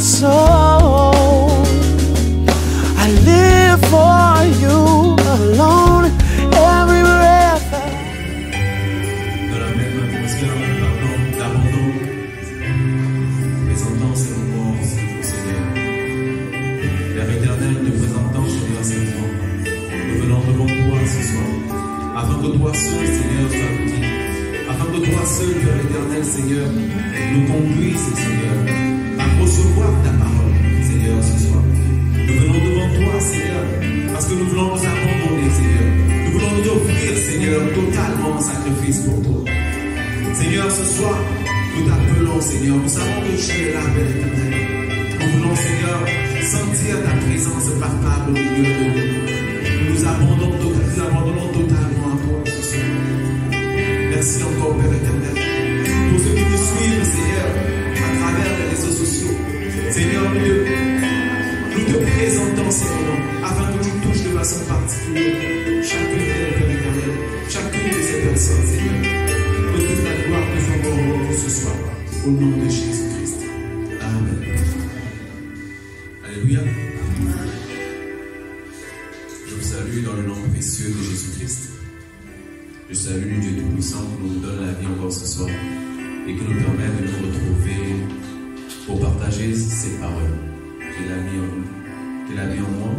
my soul. I live for you alone, every breath. Dans la même atmosphère d'abandon, présentant ces moments au Seigneur. Père éternel, nous présentons, Seigneur, ces moments. Nous venons devant toi ce soir, afin que toi seul, Seigneur, sois béni. Afin que toi seul, Père éternel, Seigneur, nous conduise, Seigneur, à recevoir ta parole, Seigneur, ce soir. Nous venons devant toi, Seigneur, parce que nous voulons nous abandonner, Seigneur. Nous voulons nous offrir, Seigneur, totalement en sacrifice pour toi. Seigneur, ce soir, nous t'appelons, Seigneur. Nous savons que tu es là, Père éternel. Nous voulons, Seigneur, sentir ta présence palpable au milieu de nous. Nous abandonnons totalement à toi ce soir. Merci encore, Père éternel. Pour ceux qui nous suivent, Seigneur, à travers les réseaux sociaux. Seigneur, nous te présentons ces moments afin que tu touches de façon particulière chacune d'elles, Père éternel, chacune de ces personnes, Seigneur. Que toute la gloire nous envoie pour ce soir. Au nom de Jésus-Christ. Amen. Alléluia. Je vous salue dans le nom précieux de Jésus-Christ. Je salue le Dieu Tout-Puissant qui nous donne la vie encore ce soir et qui nous permet de nous retrouver pour partager ses paroles qu'il a mis en nous, qu'il a mis en moi.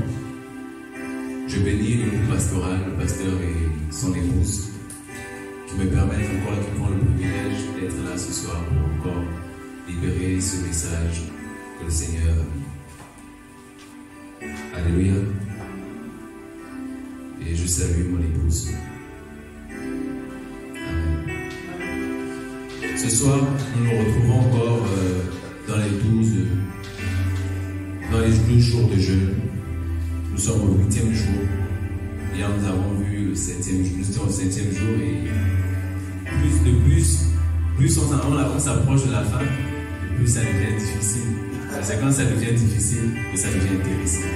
Je bénis le groupe pastoral, le pasteur et son épouse qui me permettent encore, qui font le privilège d'être là ce soir pour encore libérer ce message que le Seigneur a mis. Alléluia. Et je salue mon épouse. Amen. Ce soir, nous nous retrouvons encore dans les 12 jours de jeûne. Nous sommes au 8e jour. Hier, nous avons vu le 7e jour. Nous étions au 7e jour et plus on s'approche de la fin, plus ça devient difficile. C'est quand ça devient difficile que ça devient intéressant.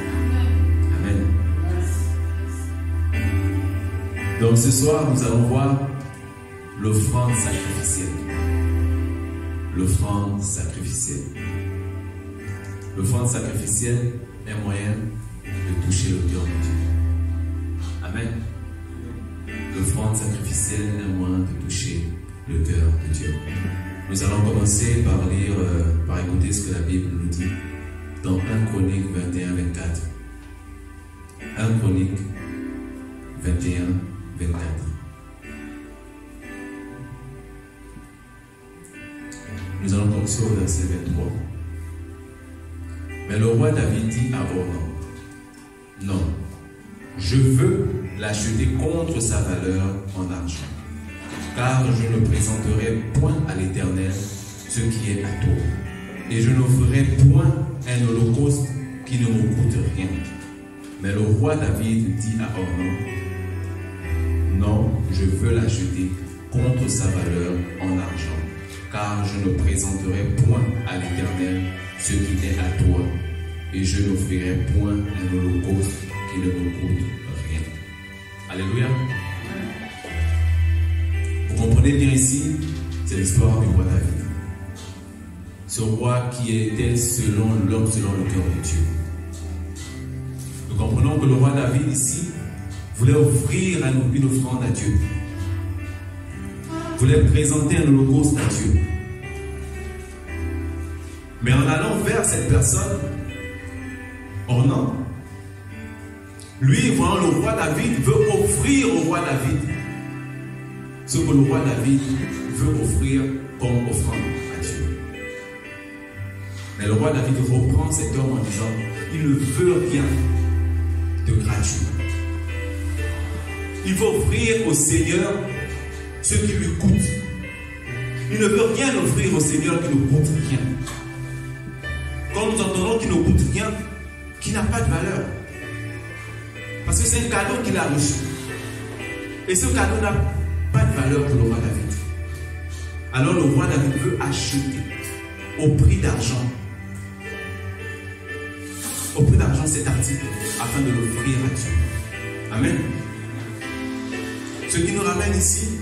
Amen. Donc ce soir, nous allons voir l'offrande sacrificielle. L'offrande sacrificielle. L'offrande sacrificielle est un moyen de toucher le cœur de Dieu. Amen. L'offrande sacrificielle est un moyen de toucher le cœur de Dieu. Nous allons commencer par lire, par écouter ce que la Bible nous dit dans 1 Chronique 21-24. 1 Chronique 21-24. Nous allons commencer au verset 23. Mais le roi David dit à Ornan, non, je veux l'acheter contre sa valeur en argent, car je ne présenterai point à l'Éternel ce qui est à toi, et je n'offrirai point un holocauste qui ne me coûte rien. Mais le roi David dit à Ornan, non, je veux l'acheter contre sa valeur en argent, car je ne présenterai point à l'Éternel ce qui est à toi, et je n'offrirai point un holocauste qui ne me coûte rien. Alléluia. Vous comprenez bien ici, c'est l'histoire du roi David. Ce roi qui était selon l'homme, selon le cœur de Dieu. Nous comprenons que le roi David ici voulait offrir une offrande à Dieu. Voulait présenter un holocauste à Dieu. Mais en allant vers cette personne, Ornan, lui, voyant le roi David, veut offrir au roi David ce que le roi David veut offrir comme offrande à Dieu. Mais le roi David reprend cet homme en disant, il ne veut rien de gratuit. Il veut offrir au Seigneur ce qui lui coûte. Il ne veut rien offrir au Seigneur qui ne coûte rien. Quand nous entendons qu'il ne coûte rien, qui n'a pas de valeur. Parce que c'est un cadeau qu'il a reçu. Et ce cadeau n'a pas de valeur pour le roi David. Alors le roi David veut acheter au prix d'argent. Au prix d'argent cet article afin de l'offrir à Dieu. Amen. Ce qui nous ramène ici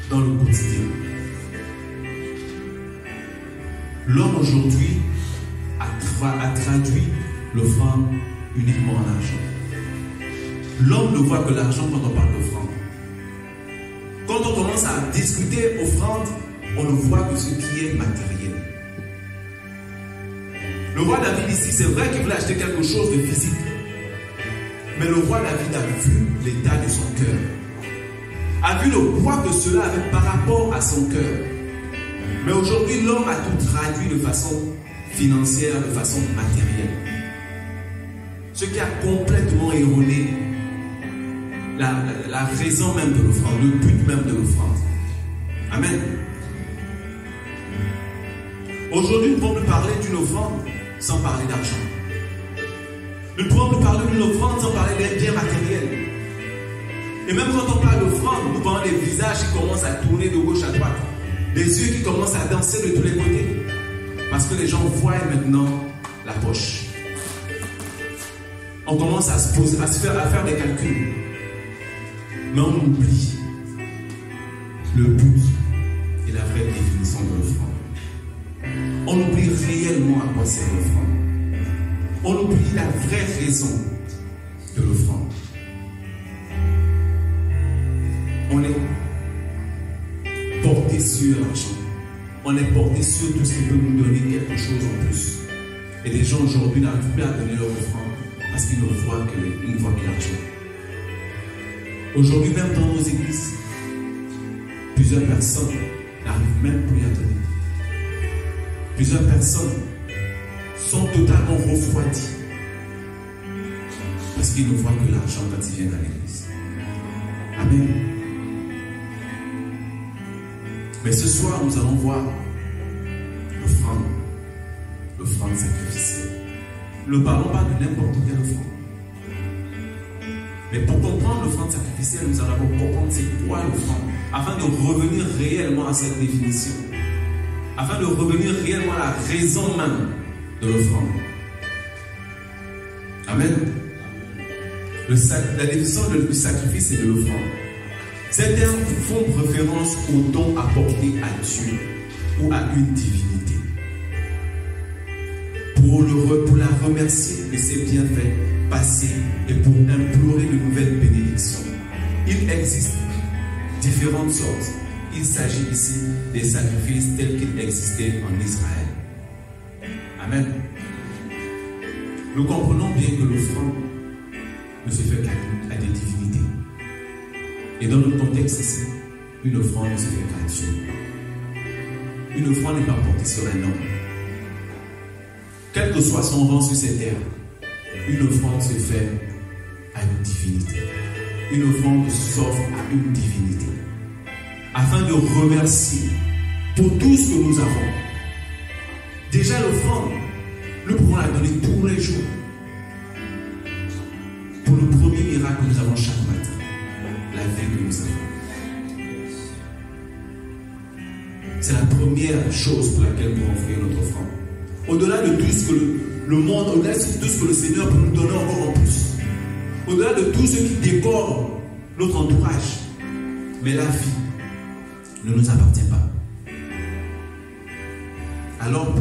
dans le quotidien. L'homme aujourd'hui a traduit l'offrande uniquement en argent. L'homme ne voit que l'argent quand on parle d'offrande. Quand on commence à discuter offrande, on ne voit que ce qui est matériel. Le roi David ici, c'est vrai qu'il voulait acheter quelque chose de physique. Mais le roi David a vu l'état de son cœur. A vu le poids que cela avait par rapport à son cœur. Mais aujourd'hui, l'homme a tout traduit de façon financière, de façon matérielle. Ce qui a complètement erroné la raison même de l'offrande, le but même de l'offrande. Amen. Aujourd'hui, nous pouvons nous parler d'une offrande sans parler d'argent. Nous pouvons nous parler d'une offrande sans parler d'un bien matériel. Et même quand on parle d'offrande, nous voyons des visages qui commencent à tourner de gauche à droite. Des yeux qui commencent à danser de tous les côtés. Parce que les gens voient maintenant la poche. On commence à faire des calculs. Mais on oublie le but et la vraie définition de l'offrande. On oublie réellement à quoi sert l'offrande. On oublie la vraie raison de l'offrande. On est porté sur l'argent. On est porté sur tout ce qui peut nous donner quelque chose en plus. Et les gens aujourd'hui n'arrivent plus à donner leur offrande parce qu'ils ne voient que l'argent. Aujourd'hui, même dans nos églises, plusieurs personnes n'arrivent même plus à donner. Plusieurs personnes sont totalement refroidies parce qu'ils ne voient que l'argent quand ils viennent à l'église. Amen. Mais ce soir, nous allons voir l'offrande sacrificielle. Ne parlons pas de n'importe quelle offrande. Mais pour comprendre l'offrande sacrificielle, nous allons comprendre c'est quoi l'offrande, afin de revenir réellement à cette définition, afin de revenir réellement à la raison même de l'offrande. Amen. La définition du sacrifice et de l'offrande. Ces termes font référence au don apporté à Dieu ou à une divinité. Pour la remercier de ses bienfaits passés et pour implorer de nouvelles bénédictions. Il existe différentes sortes. Il s'agit ici des sacrifices tels qu'ils existaient en Israël. Amen. Nous comprenons bien que l'offrande ne se fait qu'à des divinités. Et dans notre contexte ici, une offrande ne se fait qu'à Dieu. Une offrande n'est pas portée sur un homme. Quel que soit son rang sur cette terre, une offrande se fait à une divinité. Une offrande s'offre à une divinité. Afin de remercier pour tout ce que nous avons. Déjà l'offrande, nous pouvons la donner tous les jours. Pour le premier miracle que nous avons chaque matin. La vie que nous avons. C'est la première chose pour laquelle nous pouvons offrir notre offrande. Au-delà de tout ce que le monde, au-delà de tout ce que le Seigneur peut nous donner encore en plus. Au-delà de tout ce qui décore notre entourage. Mais la vie ne nous appartient pas. Alors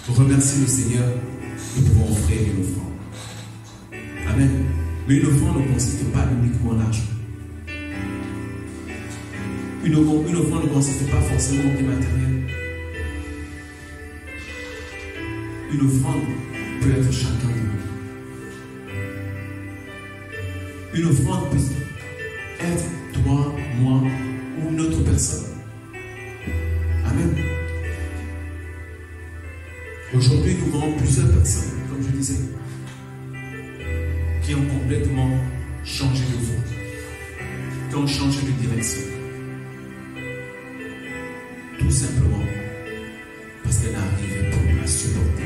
pour remercier le Seigneur, nous pouvons offrir une offrande. Amen. Mais une offrande ne consiste pas uniquement en argent. Une offrande ne consiste pas forcément en des matériels. Une offrande peut être chacun de nous. Une offrande peut être toi, moi ou une autre personne. Amen. Aujourd'hui, nous voyons plusieurs personnes, comme je disais, qui ont complètement changé de voie, qui ont changé de direction. Tout simplement parce qu'elles n'arrivaient plus à supporter.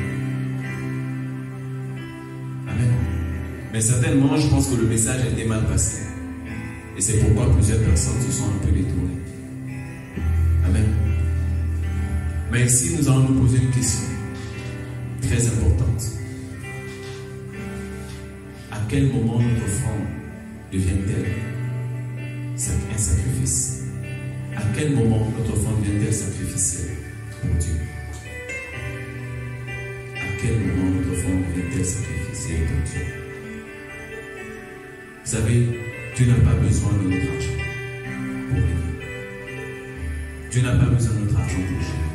Amen. Mais certainement, je pense que le message a été mal passé. Et c'est pourquoi plusieurs personnes se sont un peu détournées. Amen. Mais ici, nous allons nous poser une question très importante. À quel moment notre offrande devient-elle un sacrifice? À quel moment notre offrande devient-elle sacrificielle pour Dieu? quel moment notre offrande devient-elle sacrificielle pour Dieu? Vous savez, Dieu n'a pas besoin de notre argent pour aider. Dieu n'a pas besoin de notre argent pour gérer.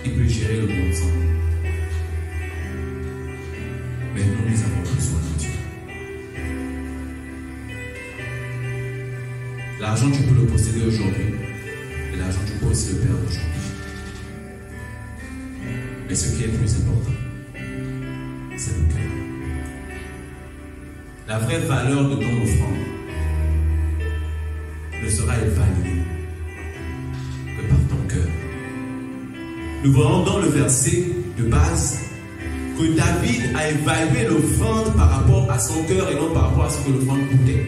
Il peut gérer le monde sans nous. Mais nous avons besoin de Dieu. L'argent, tu peux le posséder aujourd'hui. Et l'argent, tu peux aussi le perdre aujourd'hui. Mais ce qui est plus important, c'est le cœur. La vraie valeur de ton offrande ne sera évaluée que par ton cœur. Nous voyons dans le verset de base que David a évalué l'offrande par rapport à son cœur et non par rapport à ce que l'offrande coûtait.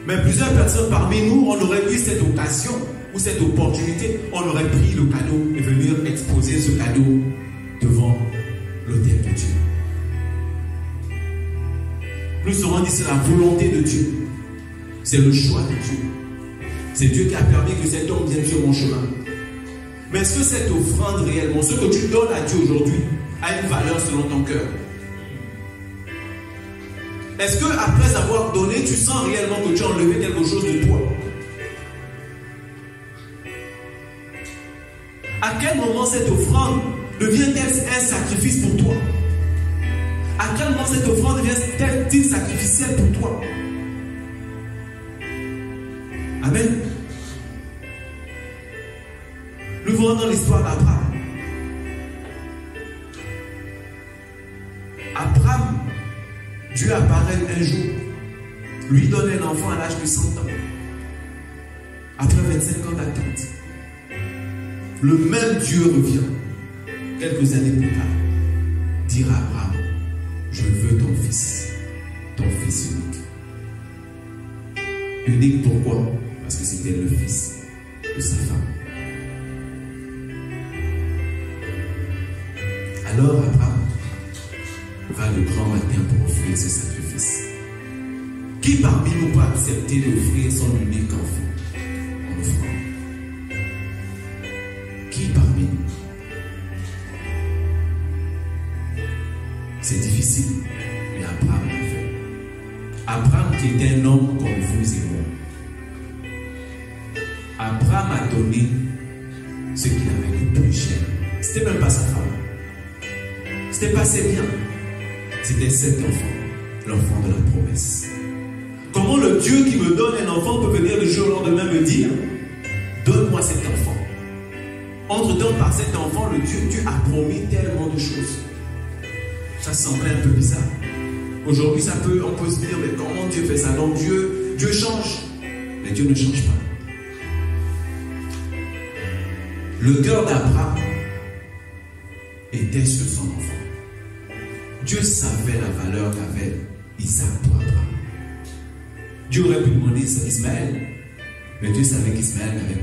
Mais plusieurs personnes parmi nous, on aurait eu cette occasion ou cette opportunité, on aurait pris le cadeau et venir exposer ce cadeau devant l'autel de Dieu. Nous serons dit c'est la volonté de Dieu. C'est le choix de Dieu. C'est Dieu qui a permis que cet homme vienne sur mon chemin. Mais est-ce que cette offrande réellement, ce que tu donnes à Dieu aujourd'hui, a une valeur selon ton cœur? Est-ce que après avoir donné, tu sens réellement que tu as enlevé quelque chose de toi? À quel moment cette offrande devient-elle un sacrifice pour toi? À quel moment cette offrande devient-elle sacrificielle pour toi? Amen. Nous voyons dans l'histoire d'Abraham. Abraham, Dieu apparaît un jour, lui donne un enfant à l'âge de 100 ans. Après 25 ans d'attente, le même Dieu revient quelques années plus tard, dira à Abraham, je veux ton fils unique. Unique pourquoi? Parce que c'était le fils de sa femme. Alors Abraham va le grand matin pour offrir ce sacrifice. Qui parmi nous peut accepter d'offrir son unique enfant en offrande? Qui parmi nous? C'est difficile, mais Abraham l'a fait. Abraham qui était un homme comme vous et moi. Abraham a donné ce qu'il avait de plus cher. C'était même pas sa femme. C'était pas ses biens. C'était cet enfant, l'enfant de la promesse. Comment le Dieu qui me donne un enfant peut venir le jour au lendemain me dire, donne-moi cet enfant. Entre-temps, par cet enfant, Dieu a promis tellement de choses. Ça semblait un peu bizarre. Aujourd'hui, on peut se dire, mais comment Dieu fait ça? Donc Dieu change. Mais Dieu ne change pas. Le cœur d'Abraham était sur son enfant. Dieu savait la valeur qu'avait Isaac pour Abraham. Dieu aurait pu demander Ismaël, mais Dieu savait qu'Ismaël n'avait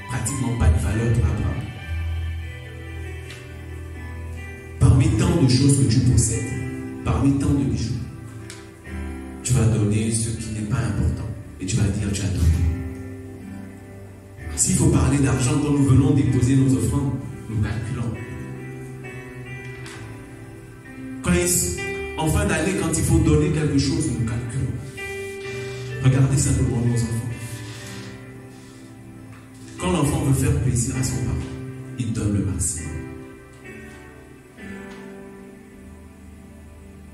pratiquement pas de valeur pour Abraham. Parmi tant de choses que tu possèdes, parmi tant de bijoux, tu vas donner ce qui n'est pas important et tu vas dire tu as donné. S'il faut parler d'argent quand nous venons déposer nos offrandes, nous calculons. En fin d'année, quand il faut donner quelque chose, nous calculons. Regardez simplement nos enfants. Quand l'enfant veut faire plaisir à son parent, il donne le maximum.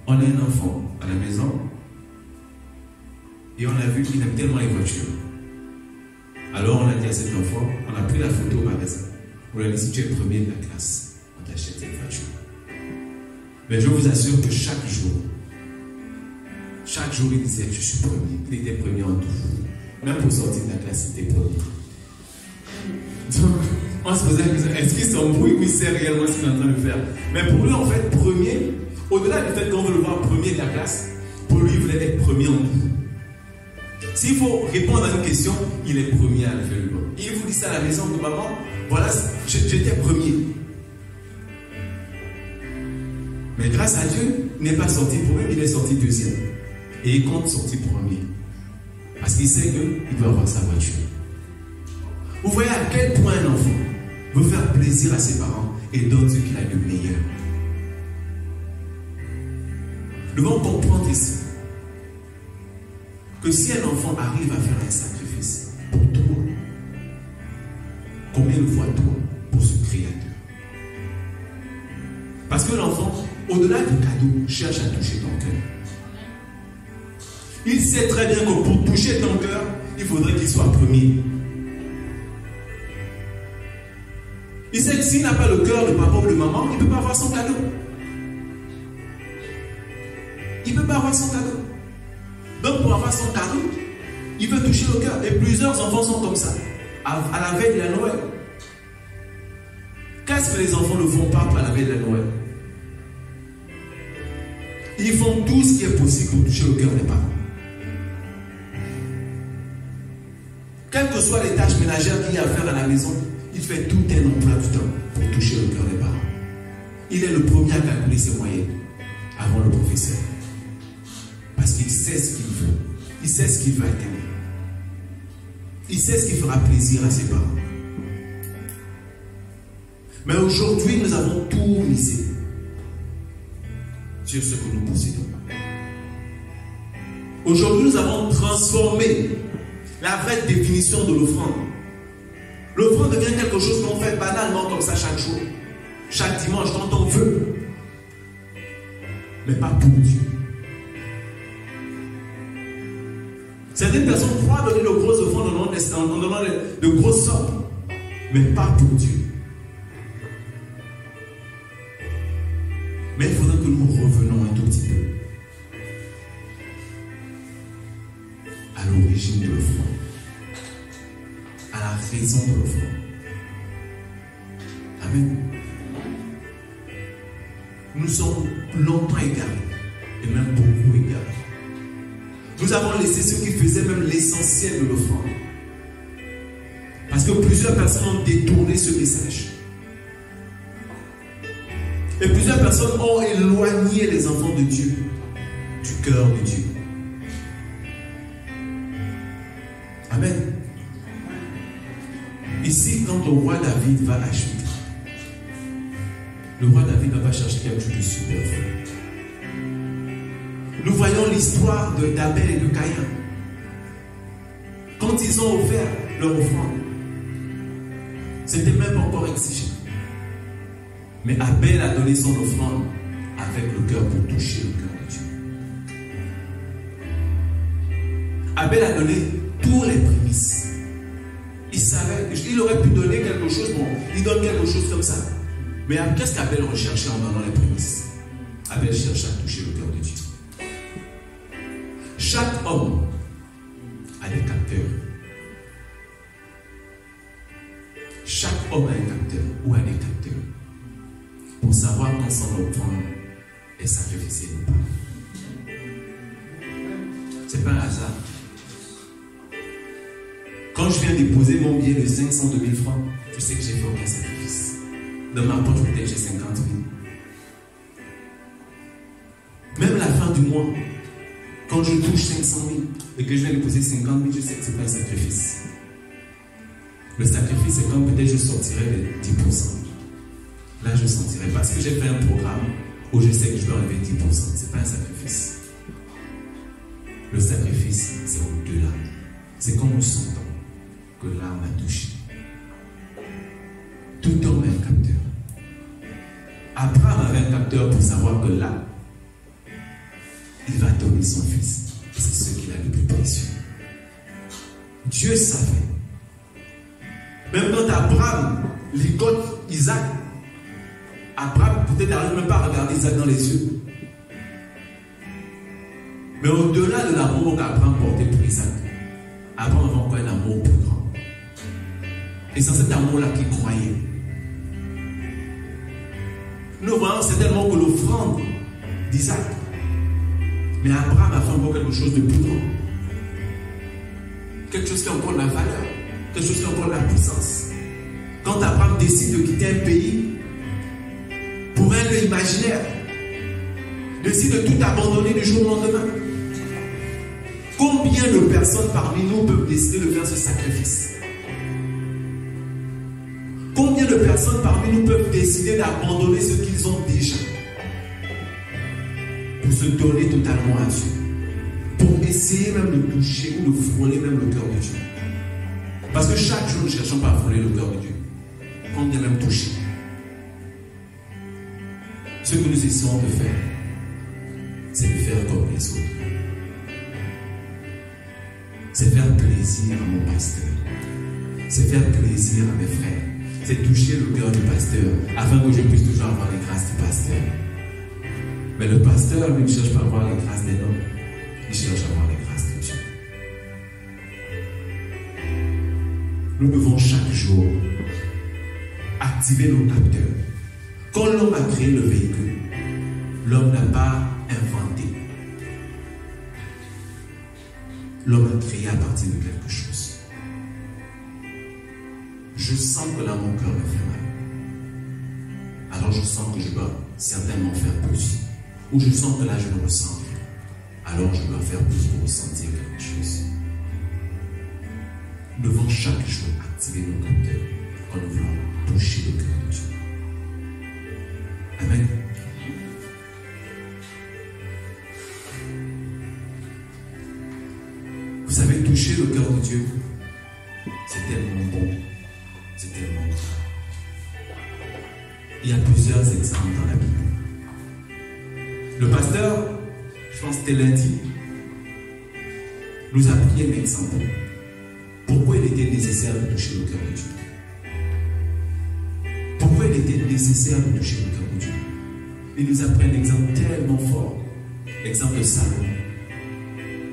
On a un enfant à la maison et on a vu qu'il aime tellement les voitures. Alors on a dit à cet enfant, on a pris la photo au magasin. On lui a dit, si tu es premier de la classe, on t'achète cette voiture. Mais je vous assure que chaque jour, il disait que je suis premier. Il était premier en tout. Même pour sortir de la classe, il était premier. Donc, on se posait la question, est-ce qu'il s'embrouille ou il sait réellement ce qu'il est en train de faire? Mais pour lui, en fait, premier, au-delà du fait qu'on veut le voir premier de la classe, pour lui, il voulait être premier en tout. S'il faut répondre à une question, il est premier à le faire. Il vous dit ça à la maison, que maman, voilà, j'étais premier. Mais grâce à Dieu, il n'est pas sorti premier, il est sorti deuxième. Et il compte sortir premier. Parce qu'il sait qu'il doit avoir sa voiture. Vous voyez à quel point un enfant veut faire plaisir à ses parents. et donne ce qu'il a de meilleur. Nous devons comprendre ici que si un enfant arrive à faire un sacrifice pour toi, combien de fois toi pour ce Créateur? Parce que l'enfant, au-delà du cadeau, cherche à toucher ton cœur. Il sait très bien que pour toucher ton cœur, il faudrait qu'il soit premier. Il sait que s'il n'a pas le cœur de papa ou de maman, il ne peut pas avoir son cadeau. Il ne peut pas avoir son cadeau. Donc pour avoir son cadeau, il veut toucher le cœur. Et plusieurs enfants sont comme ça, à la veille de la Noël. Qu'est-ce que les enfants ne font pas à la veille de la Noël? Ils font tout ce qui est possible pour toucher le cœur des parents. Quelles que soient les tâches ménagères qu'il y a à faire à la maison, il fait tout un emploi du temps pour toucher le cœur des parents. Il est le premier à calculer ses moyens avant le professeur. Parce qu'il sait ce qu'il veut. Il sait ce qu'il veut atteindre. Il sait ce qui fera plaisir à ses parents. Mais aujourd'hui, nous avons tout misé sur ce que nous possédons. Aujourd'hui, nous avons transformé la vraie définition de l'offrande. L'offrande devient quelque chose qu'on fait banalement comme ça chaque jour, chaque dimanche, quand on veut. Mais pas pour Dieu. Certaines personnes croient donner de grosses offrandes en donnant de grosses sommes, mais pas pour Dieu. Mais il faudrait que nous revenons un tout petit peu à l'origine de l'offrande, à la raison de l'offrande. Amen. Nous sommes longtemps égarés, et même beaucoup égarés. Nous avons laissé ce qui faisait même l'essentiel de l'offrande. Parce que plusieurs personnes ont détourné ce message. Et plusieurs personnes ont éloigné les enfants de Dieu du cœur de Dieu. Amen. Ici, quand le roi David va acheter, le roi David ne va pas chercher quelque chose de superflu. Nous voyons l'histoire d'Abel et de Caïn. Quand ils ont offert leur offrande, c'était même pas encore exigé. Mais Abel a donné son offrande avec le cœur pour toucher le cœur de Dieu. Abel a donné tous les prémices. Il savait, il aurait pu donner quelque chose, bon, il donne quelque chose comme ça. Mais qu'est-ce qu'Abel recherchait en donnant les prémices? Abel cherchait à toucher le cœur de Dieu. Chaque homme a des capteurs. Chaque homme a un capteur ou a des capteurs pour savoir quand son offrande est sacrifiée ou pas. C'est pas un hasard. Quand je viens déposer mon billet de 500 de 1000 francs, je sais que j'ai fait aucun sacrifice. Dans ma poche, peut-être j'ai 50 000. Même la fin du mois, quand je touche 500 000 et que je viens déposer 50 000, je sais que ce n'est pas un sacrifice. Le sacrifice, c'est quand peut-être je sortirai les 10%. Là, je sentirai parce que j'ai fait un programme où je sais que je dois enlever 10%. Ce n'est pas un sacrifice. Le sacrifice, c'est au-delà. C'est quand nous sentons que l'âme a touché. Tout homme a un capteur. Abraham avait un capteur pour savoir que là, il va donner son fils. C'est ce qu'il a le plus précieux. Dieu savait. Même quand Abraham ligote Isaac, Abraham peut-être n'arrive même pas à regarder Isaac dans les yeux. Mais au-delà de l'amour qu'Abraham portait pour Isaac, Abraham avait encore un amour plus grand. Et c'est cet amour-là qu'il croyait. Nous voyons certainement que l'offrande d'Isaac, mais Abraham a fait encore quelque chose de plus grand. Quelque chose qui a encore de la valeur, quelque chose qui a encore de la puissance. Quand Abraham décide de quitter un pays pour un lieu imaginaire, décide de tout abandonner du jour au lendemain. Combien de personnes parmi nous peuvent décider de faire ce sacrifice? Combien de de personnes parmi nous peuvent décider d'abandonner ce qu'ils ont déjà pour se donner totalement à Dieu, pour essayer même de toucher ou de frôler même le cœur de Dieu. Parce que chaque jour, nous ne cherchons pas à frôler le cœur de Dieu, qu'on est même touché. Ce que nous essayons de faire, c'est de faire comme les autres. C'est faire plaisir à mon pasteur. C'est faire plaisir à mes frères. C'est toucher le cœur du pasteur afin que je puisse toujours avoir les grâces du pasteur. Mais le pasteur, lui, ne cherche pas à avoir les grâces des hommes. Il cherche à avoir les grâces de Dieu. Nous devons chaque jour activer nos capteurs. Quand l'homme a créé le véhicule, l'homme n'a pas inventé. L'homme a créé à partir de quelque chose. Je sens que là, mon cœur me fait mal. Alors je sens que je dois certainement faire plus. Ou je sens que là, je le ressens. Alors je dois faire plus pour ressentir quelque chose. Nous devons chaque jour activer nos capteurs quand nous voulons toucher le cœur de Dieu. Amen. Vous savez, toucher le cœur de Dieu, c'est tellement bon, c'est tellement grand. Il y a plusieurs exemples dans la Bible. Le pasteur, je pense que c'était lundi, nous a pris un exemple. Pourquoi il était nécessaire de toucher le cœur de Dieu? Pourquoi il était nécessaire de toucher le cœur de Dieu? Il nous a pris un exemple tellement fort, l'exemple de Salomon.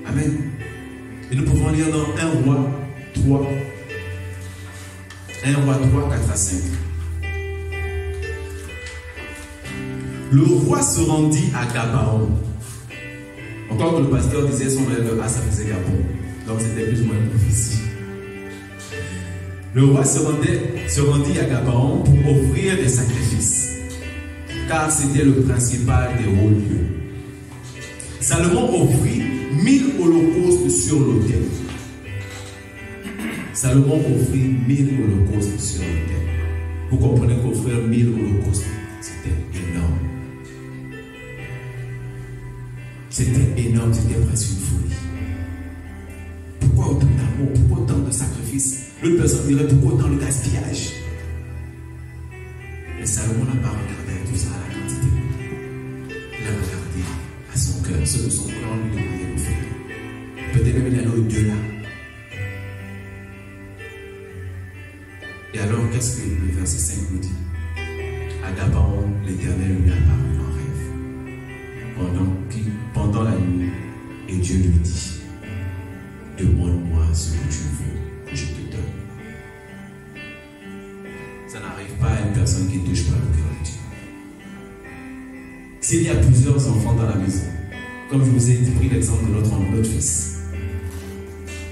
Amen. Et nous pouvons lire dans 1 Roi 3, 4 à 5. Le roi se rendit à Gabaon. Encore que le pasteur disait son rêve, ça faisait Gabon. Donc c'était plus ou moins une prophétie. Le roi se rendit à Gabaon pour offrir des sacrifices, car c'était le principal des hauts lieux. Salomon offrit 1000 holocaustes sur l'autel. Salomon offrit 1000 holocaustes sur l'autel. Vous comprenez qu'offrir 1000 holocaustes, c'était énorme. C'était énorme, c'était presque une folie. Pourquoi autant d'amour? Pourquoi autant de sacrifices? L'autre personne dirait pourquoi autant de gaspillage? Mais Salomon n'a pas regardé tout ça à la quantité. Il a regardé à son cœur, ce que son cœur lui demandait de faire. Peut-être même il allait au-delà. Et alors, qu'est-ce que le verset 5 nous dit? À Gabaon, l'Éternel lui apparut en rêve pendant la nuit, et Dieu lui dit: demande-moi ce que tu veux, que je te donne. Ça n'arrive pas à une personne qui ne touche pas le cœur de Dieu. S'il y a plusieurs enfants dans la maison, comme je vous ai pris l'exemple de notre fils,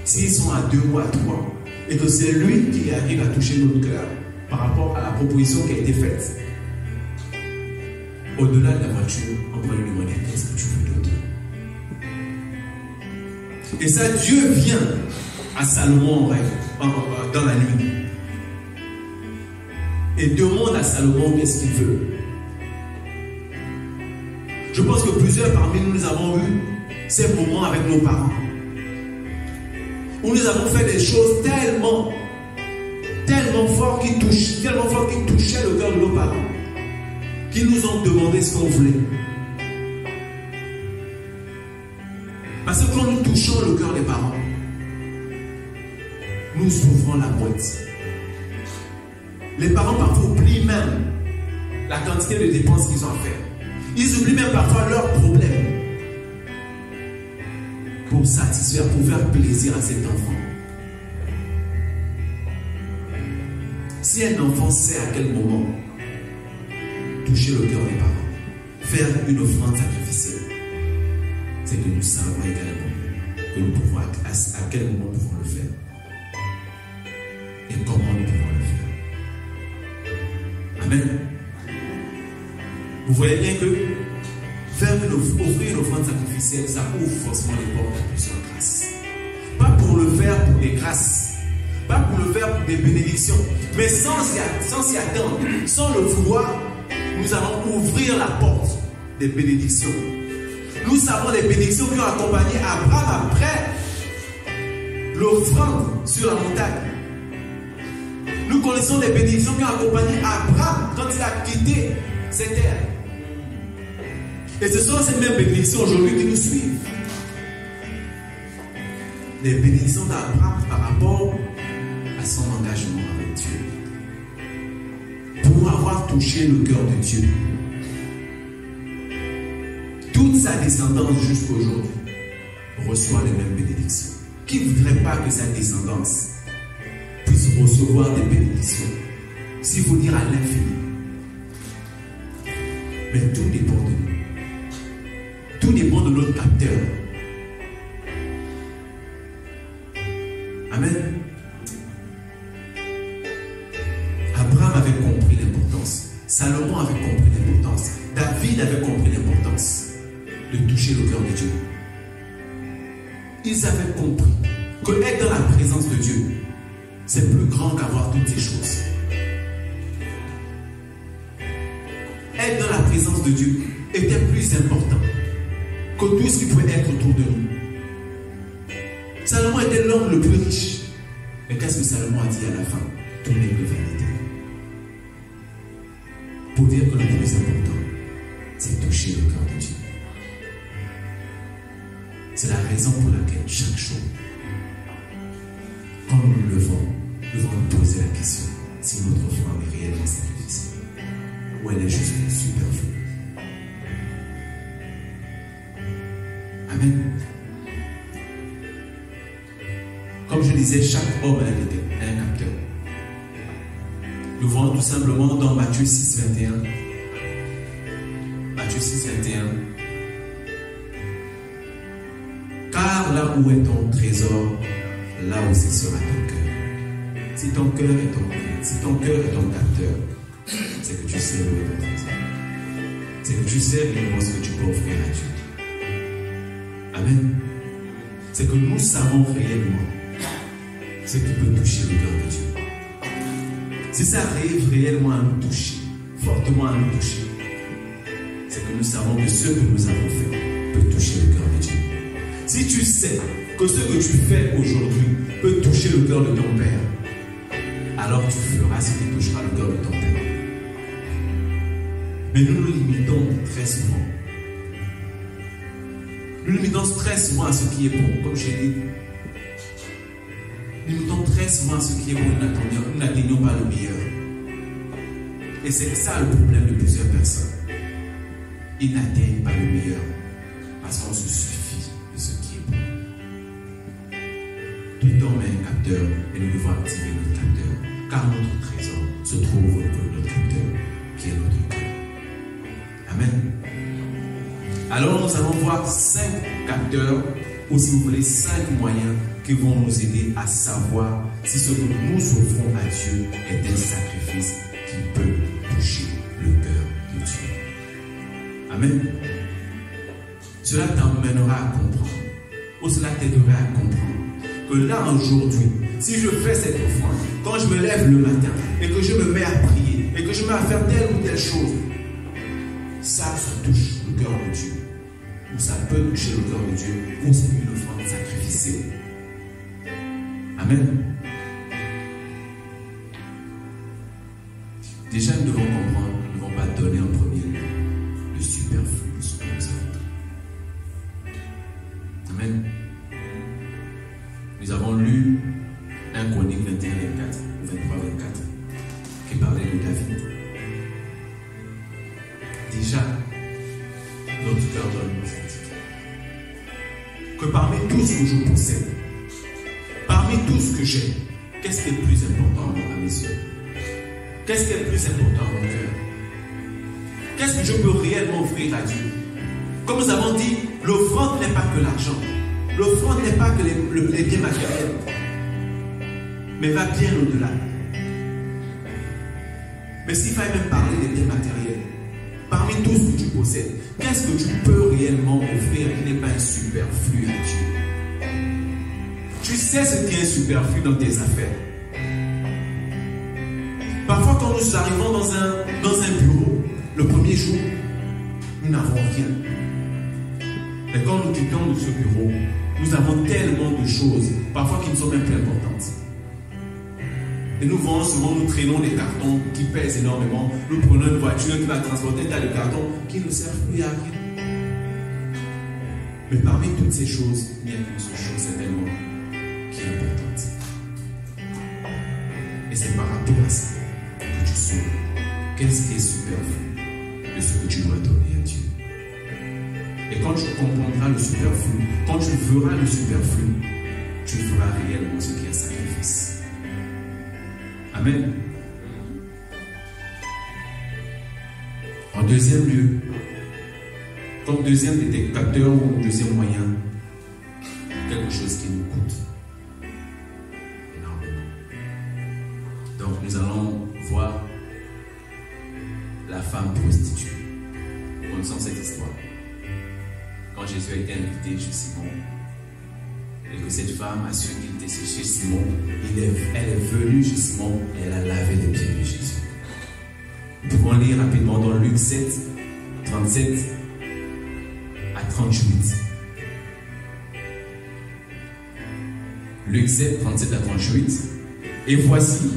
s'ils sont à 2 ou à 3, et que c'est lui qui arrive à toucher notre cœur par rapport à la proposition qui a été faite, au-delà de la voiture, on va lui demander: qu'est-ce que tu veux d'autre? Et ça, Dieu vient à Salomon en rêve, dans la nuit, et demande à Salomon qu'est-ce qu'il veut. Je pense que plusieurs parmi nous, nous avons eu ces moments avec nos parents, où nous avons fait des choses tellement fortes qui touchaient le cœur de nos parents, qui nous ont demandé ce qu'on voulait. Parce que quand nous touchons le cœur des parents, nous ouvrons la boîte. Les parents parfois oublient même la quantité de dépenses qu'ils ont à faire. Ils oublient même parfois leurs problèmes pour satisfaire, pour faire plaisir à cet enfant. Si un enfant sait à quel moment toucher le cœur des parents, faire une offrande sacrificielle, c'est que nous savons également que nous pouvons, à quel moment nous pouvons le faire et comment nous pouvons le faire. Amen. Vous voyez bien que offrir une offrande sacrificielle, ça ouvre forcément les portes de plusieurs grâces. Pas pour le faire pour des grâces, pas pour le faire des bénédictions. Mais sans s'y attendre, sans le vouloir, nous allons ouvrir la porte des bénédictions. Nous savons les bénédictions qui ont accompagné Abraham après l'offrande sur la montagne. Nous connaissons les bénédictions qui ont accompagné Abraham quand il a quitté cette terre. Et ce sont ces mêmes bénédictions aujourd'hui qui nous suivent. Les bénédictions d'Abraham par rapport à son engagement avec Dieu. Pour avoir touché le cœur de Dieu. Toute sa descendance jusqu'aujourd'hui reçoit les mêmes bénédictions. Qui ne voudrait pas que sa descendance puisse recevoir des bénédictions? S'il faut dire à l'infini. Mais tout dépend de nous. Tout dépend de notre capteur. Amen. Abraham avait compris l'importance. Salomon avait compris l'importance. David avait compris l'importance de toucher le cœur de Dieu. Ils avaient compris que être dans la présence de Dieu, c'est plus grand qu'avoir toutes ces choses. Être dans la présence de Dieu était plus important que tout ce qui pouvait être autour de nous. Salomon était l'homme le plus riche. Mais qu'est-ce que Salomon a dit à la fin? Tout n'est que vanité. Pour dire que le plus important, c'est toucher le cœur de Dieu. C'est la raison pour laquelle chaque jour, quand nous nous levons, nous devons nous poser la question si notre offrande est réellement sacrifiée ou elle est juste superflue. Amen. Comme je disais, chaque homme a un capteur. Nous voyons tout simplement dans Matthieu 6, 21. Matthieu 6, 21. Car là où est ton trésor, là aussi sera ton cœur. Si ton cœur est ton capteur, c'est que tu sais où est ton trésor. C'est que tu sais réellement ce que tu peux offrir à Dieu. Amen. C'est que nous savons réellement ce qui peut toucher le cœur de Dieu. Si ça arrive réellement à nous toucher, fortement à nous toucher, c'est que nous savons que ce que nous avons fait peut toucher le cœur de Dieu. Si tu sais que ce que tu fais aujourd'hui peut toucher le cœur de ton Père, alors tu feras ce qui touchera le cœur de ton Père. Mais nous nous limitons très souvent. Nous nous limitons très souvent à ce qui est bon, comme j'ai dit. Nous nous limitons très souvent à ce qui est bon, nous n'atteignons pas le meilleur. Et c'est ça le problème de plusieurs personnes. Ils n'atteignent pas le meilleur parce qu'on se suffit de ce qui est bon. Tout homme est un capteur et nous devons activer notre capteur, car notre trésor se trouve au niveau de notre capteur, qui est notre cœur. Amen. Alors nous allons voir 5 capteurs, ou si vous voulez 5 moyens qui vont nous aider à savoir si ce que nous offrons à Dieu est un sacrifice qui peut toucher le cœur de Dieu. Amen. Cela t'emmènera à comprendre, ou cela t'aidera à comprendre que là aujourd'hui, si je fais cette offrande, quand je me lève le matin et que je me mets à prier et que je me mets à faire telle ou telle chose, ça touche le cœur de Dieu. Ou ça peut toucher le cœur de Dieu, ou c'est une offrande sacrificielle. Amen. Déjà, nous devons comprendre, nous ne devons pas donner en premier lieu le superflu de ce que nous avons. Amen. Nous avons lu 1 Chronique 21, 24, 23, 24, qui parlait de David. Déjà, notre cœur doit nous indiquer que parmi tout ce que je possède, parmi tout ce que j'ai, qu'est-ce qui est le plus important à mes yeux? Qu'est-ce qui est le plus important à mon cœur? Qu'est-ce que je peux réellement offrir à Dieu? Comme nous avons dit, l'offrande n'est pas que l'argent. L'offrande n'est pas que les biens matériels, mais va bien au-delà. Mais s'il fallait même parler des biens matériels, parmi tout ce que tu possèdes, qu'est-ce que tu peux réellement offrir qui n'est pas un superflu à Dieu? Tu sais ce qui est un superflu dans tes affaires. Parfois, quand nous arrivons dans un bureau, le premier jour, nous n'avons rien. Mais quand nous quittons de ce bureau, nous avons tellement de choses, parfois qui ne sont même plus importantes. Et nous voyons souvent, nous traînons des cartons qui pèsent énormément. Nous prenons une voiture qui va transporter tas de cartons qui ne servent plus à rien. Mais parmi toutes ces choses, il n'y a qu'une seule chose certainement qui est importante. Et c'est par rapport à ça que tu sauras qu'est-ce qui est superflu de ce que tu dois donner à Dieu. Et quand tu comprendras le superflu, quand tu verras le superflu, tu feras réellement ce qui est sacrifice. Amen. En deuxième lieu, comme deuxième détecteur ou deuxième moyen, quelque chose qui nous coûte énormément. Donc nous allons voir la femme prostituée. Nous connaissons cette histoire. Quand Jésus a été invité chez Simon, et que cette femme a su qu'il était chez Simon, elle est venue chez Simon et elle a lavé les pieds de Jésus. Nous pouvons lire rapidement dans Luc 7, 37 à 38. Luc 7, 37 à 38. Et voici,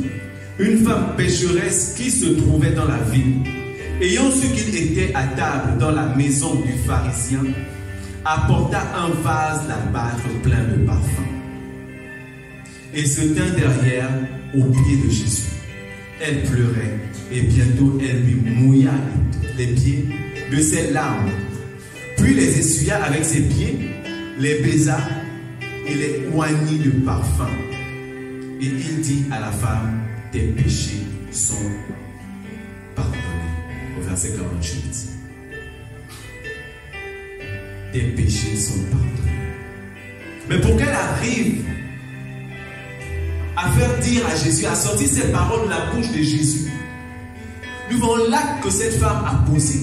une femme pécheresse qui se trouvait dans la ville, ayant su qu'il était à table dans la maison du pharisien, apporta un vase d'albâtre plein de parfum et se tint derrière aux pieds de Jésus. Elle pleurait et bientôt elle lui mouilla les pieds de ses larmes, puis les essuya avec ses pieds, les baisa et les oignit de parfum. Et il dit à la femme, tes péchés sont pardonnés. Au verset 48. Tes péchés sont pardonnés. Mais pour qu'elle arrive à faire dire à Jésus, à sortir ces paroles de la bouche de Jésus, nous voyons l'acte que cette femme a posé.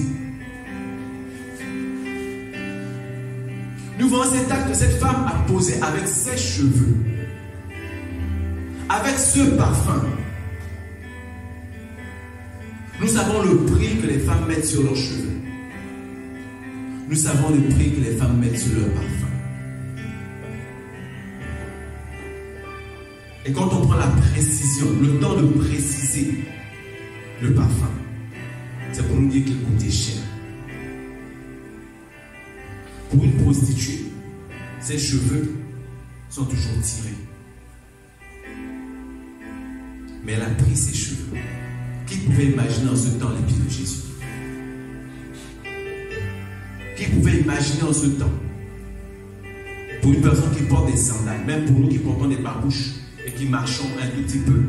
Nous voyons cet acte que cette femme a posé avec ses cheveux, avec ce parfum. Nous savons le prix que les femmes mettent sur leurs cheveux. Nous savons le prix que les femmes mettent sur leur parfum. Et quand on prend la précision, le temps de préciser le parfum, c'est pour nous dire qu'il coûtait cher. Pour une prostituée, ses cheveux sont toujours tirés. Mais elle a pris ses cheveux. Qui pouvait imaginer en ce temps les pieds de Jésus? Qui pouvait imaginer en ce temps, pour une personne qui porte des sandales, même pour nous qui portons des babouches et qui marchons un tout petit peu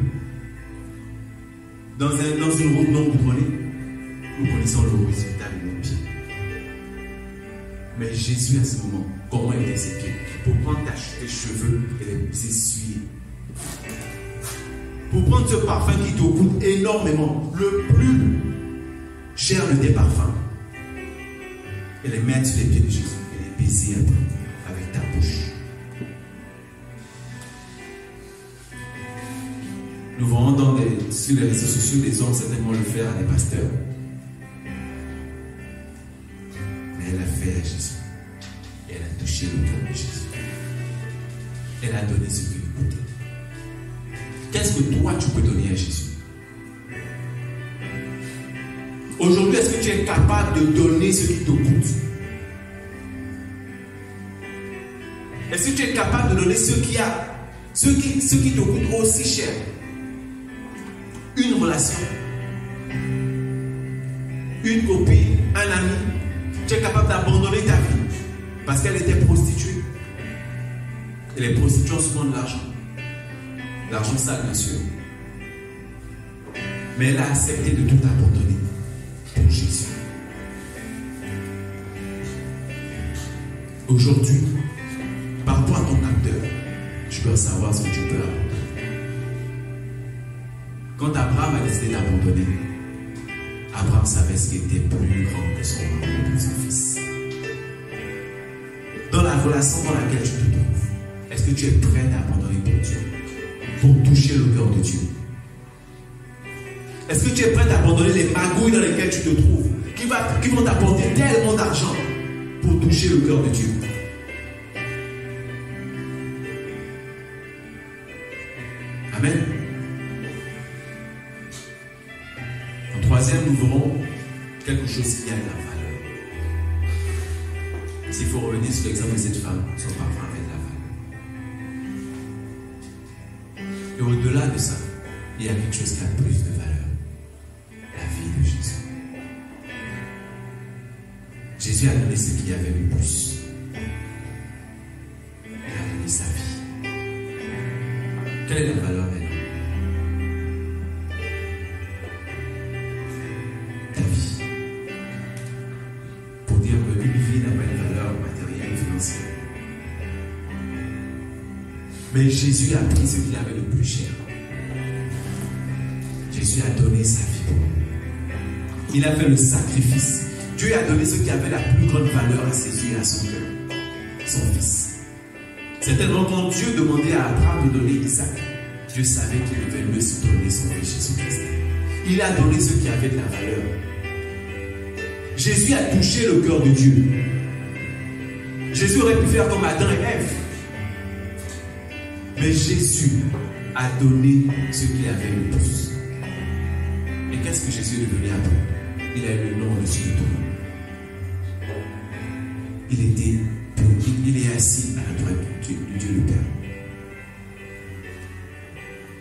dans une route non goudronnée, nous connaissons le résultat de nos pieds. Mais Jésus à ce moment, comment étaient ses pieds? Pour prendre tes cheveux et les essuyer. Pour prendre ce parfum qui te coûte énormément, le plus cher de tes parfums, et les mettre sur les pieds de Jésus et les baiser un peu avec ta bouche. Nous voyons sur les réseaux sociaux des hommes certainement le faire à des pasteurs. Mais elle a fait à Jésus. Et elle a touché le cœur de Jésus. Elle a donné ce qui lui coûtait. Qu'est-ce que toi tu peux donner à Jésus? Aujourd'hui, est-ce que tu es capable de donner ce qui te coûte? Est-ce que tu es capable de donner ce qui te coûte aussi cher? Une relation, une copine, un ami, tu es capable d'abandonner ta vie parce qu'elle était prostituée. Et les prostituées ont souvent de l'argent. L'argent sale, bien sûr. Mais elle a accepté de tout abandonner pour Jésus. Aujourd'hui, par rapport à ton capteur, tu dois savoir ce que tu peux abandonner. Quand Abraham a décidé d'abandonner, Abraham savait ce qui était plus grand que son amour pour son fils. Dans la relation dans laquelle tu te trouves, est-ce que tu es prêt à abandonner pour Dieu, pour toucher le cœur de Dieu? Est-ce que tu es prêt à abandonner les magouilles dans lesquelles tu te trouves, qui vont t'apporter tellement d'argent pour toucher le cœur de Dieu? Amen. En troisième, nous verrons quelque chose qui a de la valeur. S'il faut revenir sur l'exemple de cette femme, son parfum avait de la valeur. Et au-delà de ça, il y a quelque chose qui a plus de valeur. La vie de Jésus. Jésus a donné ce qu'il y avait le plus. Il a donné sa vie. Quelle est la valeur maintenant? Ta vie. Pour dire qu'une vie n'a pas une valeur matérielle et financière. Mais Jésus a pris ce qu'il avait le plus cher. Jésus a donné sa vie pour nous. Il a fait le sacrifice. Dieu a donné ce qui avait la plus grande valeur à ses yeux et à son cœur. Son fils. C'est tellement quand Dieu demandait à Abraham de donner Isaac, Dieu savait qu'il devait lui aussi donner son fils Jésus-Christ. Il a donné ce qui avait de la valeur. Jésus a touché le cœur de Dieu. Jésus aurait pu faire comme Adam et Ève. Mais Jésus a donné ce qu'il avait le plus. Et qu'est-ce que Jésus est devenu après? Il a eu le nom au-dessus de tout. Il est assis à la droite de Dieu le Père.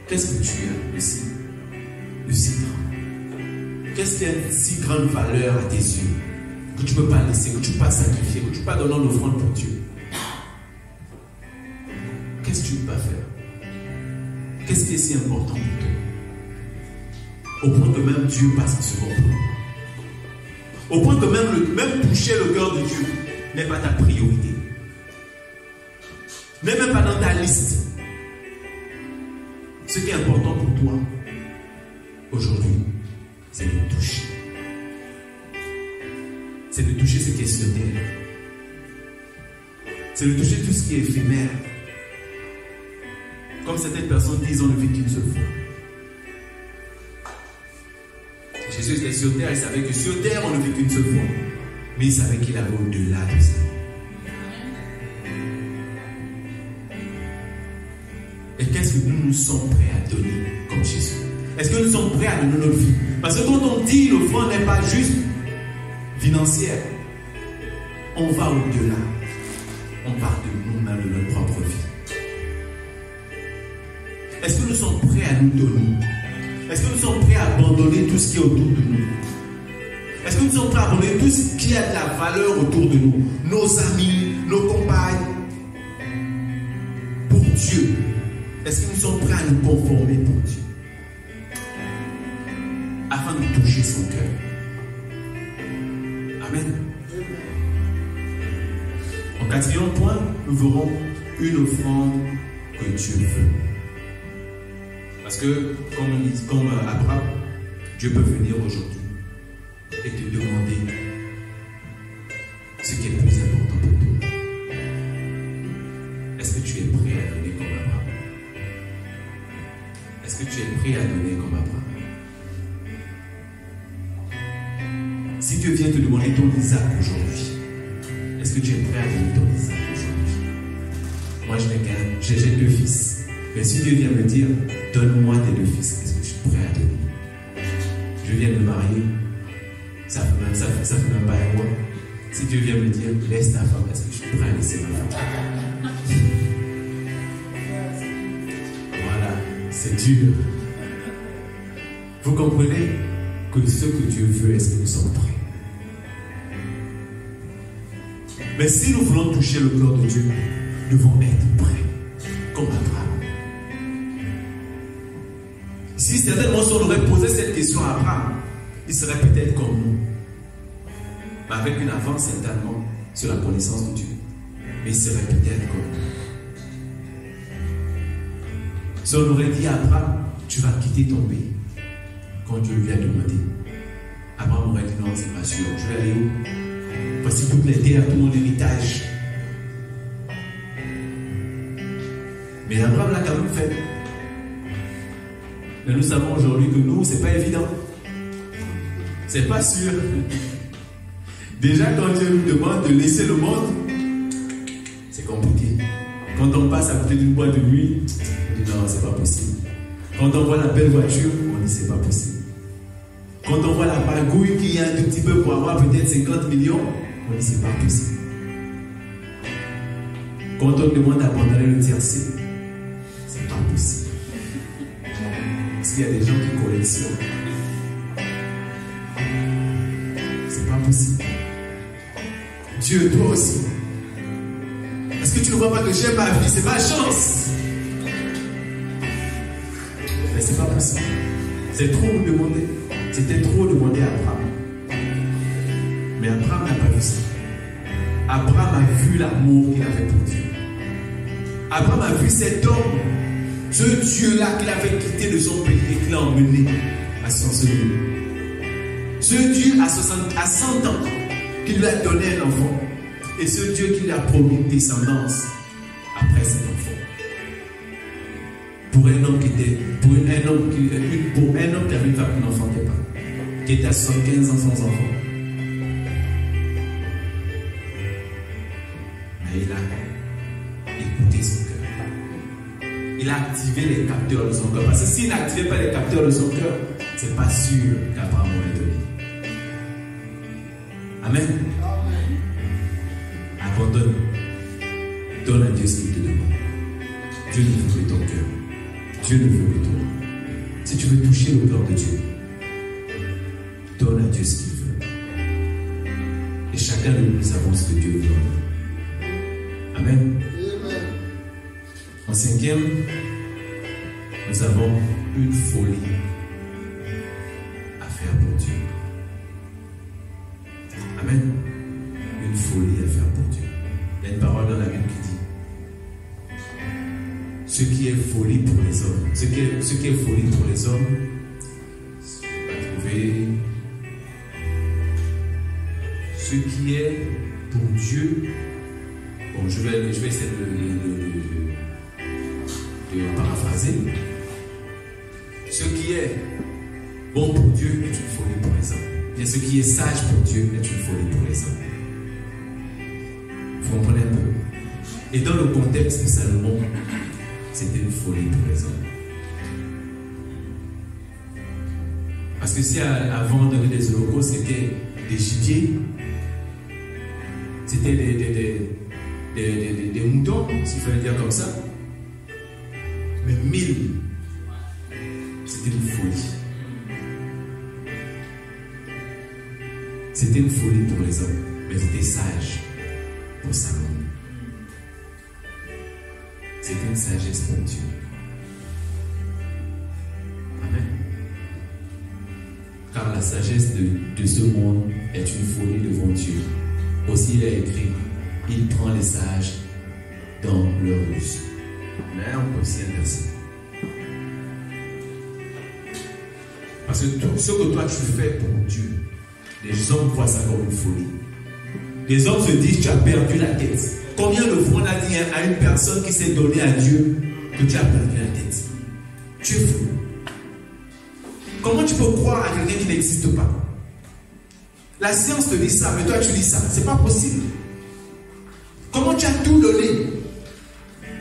Qu'est-ce que tu as de si grand? Qu'est-ce qui a une si grande valeur à tes yeux que tu ne peux pas laisser, que tu ne peux pas sacrifier, que tu ne peux pas donner en offrande pour Dieu? Qu'est-ce que tu ne peux pas faire? Qu'est-ce qui est si important pour toi? Au point que même Dieu passe en second plan. Au point que même toucher le cœur de Dieu n'est pas ta priorité. N'est même pas dans ta liste. Ce qui est important pour toi aujourd'hui, c'est de toucher. C'est de toucher ce qui est sur terre. C'est de toucher tout ce qui est éphémère. Comme certaines personnes disent, on ne vit qu'une seule fois. Jésus était sur terre, il savait que sur terre, on ne vit qu'une seule fois. Mais il savait qu'il avait au-delà de ça. Et qu'est-ce que nous sommes prêts à donner comme Jésus? Est-ce que nous sommes prêts à donner notre vie? Parce que quand on dit l'offrande n'est pas juste financière, on va au-delà. On parle de nous-mêmes, de notre propre vie. Est-ce que nous sommes prêts à nous donner? Est-ce que nous sommes prêts à abandonner tout ce qui est autour de nous? Est-ce que nous sommes prêts à abandonner tout ce qui a de la valeur autour de nous? Nos amis, nos compagnes, pour Dieu. Est-ce que nous sommes prêts à nous conformer pour Dieu? Afin de toucher son cœur. Amen. En quatrième point, nous verrons une offrande que Dieu veut. Parce que, comme Abraham, Dieu peut venir aujourd'hui et te demander ce qui est le plus important pour toi. Est-ce que tu es prêt à donner comme Abraham? Est-ce que tu es prêt à donner comme Abraham? Si Dieu vient te demander ton Isaac aujourd'hui, est-ce que tu es prêt à donner ton Isaac aujourd'hui? Moi, je n'ai qu'un, j'ai 2 fils. Mais si Dieu vient me dire, donne-moi tes 2 fils, est-ce que je suis prêt à donner? Je viens de me marier, ça fait même pas un mois. Si Dieu vient me dire, laisse ta femme, est-ce que je suis prêt à laisser ma femme? Voilà, c'est dur. Vous comprenez que ce que Dieu veut, est-ce que nous sommes prêts? Mais si nous voulons toucher le cœur de Dieu, nous devons être prêts, comme Abraham. Si certainement si on aurait posé cette question à Abraham, il serait peut-être comme nous. Mais avec une avance certainement sur la connaissance de Dieu. Mais il serait peut-être comme nous. Si on aurait dit à Abraham, tu vas quitter ton pays. Quand Dieu lui a demandé, Abraham aurait dit non, c'est pas sûr. Je vais aller où? Voici toutes les terres, tout mon héritage. Mais Abraham l'a quand même fait. Mais nous savons aujourd'hui que nous, c'est pas évident. C'est pas sûr. Déjà, quand Dieu nous demande de laisser le monde, c'est compliqué. Quand on passe à côté d'une boîte de nuit, on dit non, c'est pas possible. Quand on voit la belle voiture, on dit c'est pas possible. Quand on voit la bagouille qui est un tout petit peu pour avoir peut-être 50 millions, on dit c'est pas possible. Quand on demande d'abandonner le tiercé, c'est pas possible. Parce qu'il y a des gens qui collectionnent. C'est pas possible. Dieu, toi aussi. Est-ce que tu ne vois pas que j'aime ma vie? C'est ma chance. Mais c'est pas possible. C'est trop demander. C'était trop demandé à Abraham. Mais Abraham n'a pas vu ça. Abraham a vu l'amour qu'il avait pour Dieu. Abraham a vu cet homme, ce Dieu-là qu'il avait quitté de son pays et qu'il a emmené à son seul. Ce Dieu à 100 ans qui lui a donné un enfant. Et ce Dieu qui lui a promis une descendance après cet enfant. Pour un homme qui avait une femme qui n'enfantait pas, qui était à 75 ans sans enfant. Mais il a écouté son cœur. Il a activé les capteurs de son cœur. Parce que s'il n'activait pas les capteurs de son cœur, c'est pas sûr qu'Abraham aurait donné. Amen. Abandonne. Donne à Dieu ce qu'il te demande. Dieu ne veut que ton cœur. Dieu ne veut que toi. Si tu veux toucher le cœur de Dieu, donne à Dieu ce qu'il veut. Et chacun de nous savons ce que Dieu veut. Amen. En 5e, nous avons une folie à faire pour Dieu. Amen. Une folie à faire pour Dieu. Il y a une parole dans la Bible qui dit ce qui est folie pour les hommes. Ce qui est folie pour les hommes, on va trouver ce qui est pour Dieu. Bon, je vais essayer de paraphraser. Ce qui est bon pour Dieu est une folie pour les hommes. Et ce qui est sage pour Dieu est une folie pour les hommes. Vous comprenez un peu? Et dans le contexte de Salomon, c'était une folie pour les hommes. Parce que si avant de donner des holocaustes, c'était des gibiers, c'était des moutons, s'il fallait dire comme ça. Mais 1000, c'était une folie. C'était une folie pour les hommes, mais c'était sage pour Salomon. C'était une sagesse pour Dieu. Amen. Car la sagesse de ce monde est une folie devant Dieu. Aussi il est écrit, il prend les sages dans leur ruse. Mais on peut aussi inverser. Parce que tout ce que toi tu fais pour Dieu, les hommes voient ça comme une folie. Les hommes se disent, tu as perdu la tête. Combien de fois on a dit à une personne qui s'est donnée à Dieu que tu as perdu la tête? Tu es fou. Comment tu peux croire à quelqu'un qui n'existe pas? La science te dit ça, mais toi tu dis ça. C'est pas possible. Comment tu as tout donné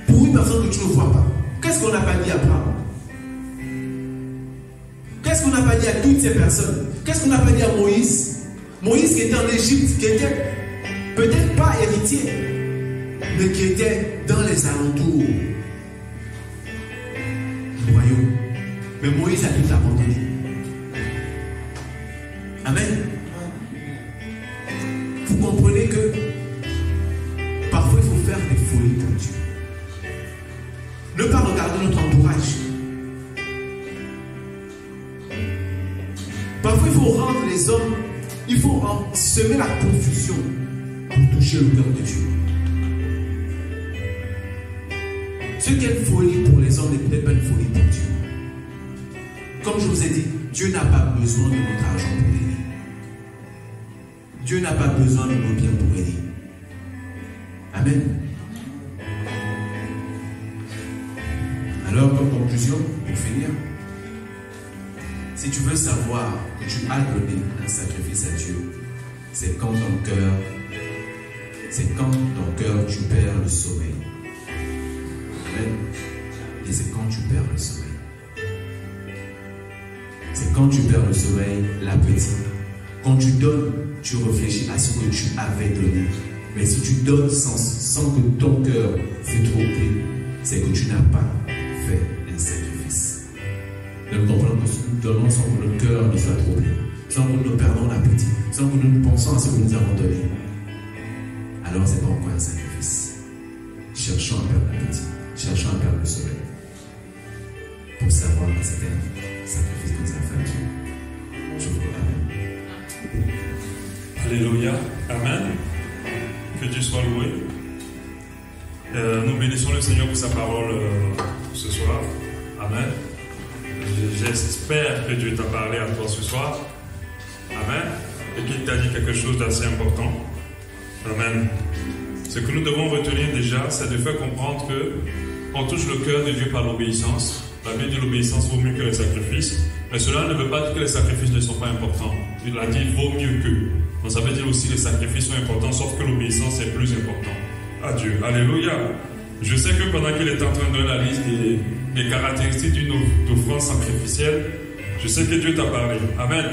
pour une personne que tu ne vois pas? Qu'est-ce qu'on n'a pas dit à Abraham? Qu'est-ce qu'on n'a pas dit à toutes ces personnes? Qu'est-ce qu'on n'a pas dit à Moïse? Moïse qui était en Égypte, qui était peut-être pas héritier, mais qui était dans les alentours du royaume. Mais Moïse a tout abandonné. Amen. Vous comprenez que parfois il faut faire des folies pour Dieu. Ne pas regarder notre entourage. Parfois il faut rendre les hommes, il faut semer la confusion pour toucher le cœur de Dieu. Ce qui est une folie pour les hommes n'est peut-être pas une folie pour Dieu. Comme je vous ai dit, Dieu n'a pas besoin de notre argent pour aider. Dieu n'a pas besoin de nos biens pour aider. Amen. Alors, comme conclusion, pour finir, Si tu veux savoir que tu as donné un sacrifice à Dieu, c'est quand ton cœur tu perds le sommeil. Amen. Et c'est quand tu perds le sommeil. C'est quand tu perds le sommeil, l'appétit. Quand tu donnes, tu réfléchis à ce que tu avais donné. Mais si tu donnes sans que ton cœur fût troublé, c'est que tu n'as pas fait un sacrifice. Nous comprenons que nous donnons sans que notre cœur nous soit troublé, sans que nous perdons l'appétit, sans que nous pensons à ce que nous avons donné. Alors c'est pas encore un sacrifice. Cherchons à perdre l'appétit, cherchons à perdre le sommeil, pour savoir que c'est un sacrifice que nous avons fait à Dieu. Je vous remercie. Alléluia. Amen. Que Dieu soit loué. Nous bénissons le Seigneur pour sa parole ce soir. Amen. J'espère que Dieu t'a parlé à toi ce soir. Amen. Et qu'il t'a dit quelque chose d'assez important. Amen. Ce que nous devons retenir déjà, c'est de faire comprendre que on touche le cœur de Dieu par l'obéissance. La Bible dit l'obéissance vaut mieux que le sacrifice. Mais cela ne veut pas dire que les sacrifices ne sont pas importants. Il a dit vaut mieux que. Donc ça veut dire aussi que les sacrifices sont importants, sauf que l'obéissance est plus important à Dieu. Alléluia. Je sais que pendant qu'il est en train de donner la liste des caractéristiques d'une offrande sacrificielle, je sais que Dieu t'a parlé. Amen.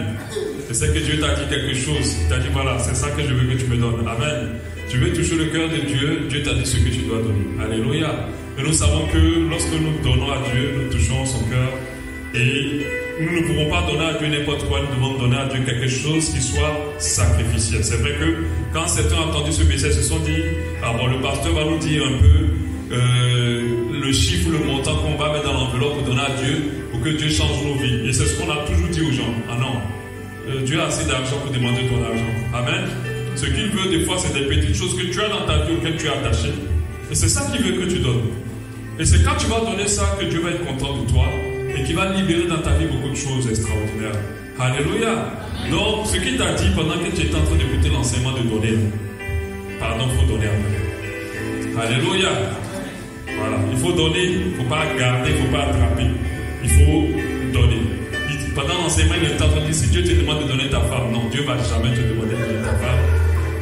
Je sais que Dieu t'a dit quelque chose. Il t'a dit voilà, c'est ça que je veux que tu me donnes. Amen. Tu veux toucher le cœur de Dieu, Dieu t'a dit ce que tu dois donner. Alléluia. Et nous savons que lorsque nous donnons à Dieu, nous touchons son cœur. Et nous ne pouvons pas donner à Dieu n'importe quoi, nous devons donner à Dieu quelque chose qui soit sacrificiel. C'est vrai que quand certains ont entendu ce message, se sont dit, ah bon, le pasteur va nous dire un peu le chiffre, le montant qu'on va mettre dans l'enveloppe pour donner à Dieu, pour que Dieu change nos vies. Et c'est ce qu'on a toujours dit aux gens. Ah non, Dieu a assez d'argent pour demander ton argent. Amen. Ce qu'il veut des fois, c'est des petites choses que tu as dans ta vie auxquelles tu es attaché. Et c'est ça qu'il veut que tu donnes. Et c'est quand tu vas donner ça que Dieu va être content de toi et qui va libérer dans ta vie beaucoup de choses extraordinaires. Alléluia. Donc, ce qu'il t'a dit pendant que tu étais en train d'écouter l'enseignement de donner, pardon, il faut donner après. Alléluia. Voilà, il faut donner, il ne faut pas garder, il ne faut pas attraper. Il faut donner. Pendant l'enseignement, il est en train de dire, si Dieu te demande de donner ta femme, non, Dieu ne va jamais te demander de donner ta femme.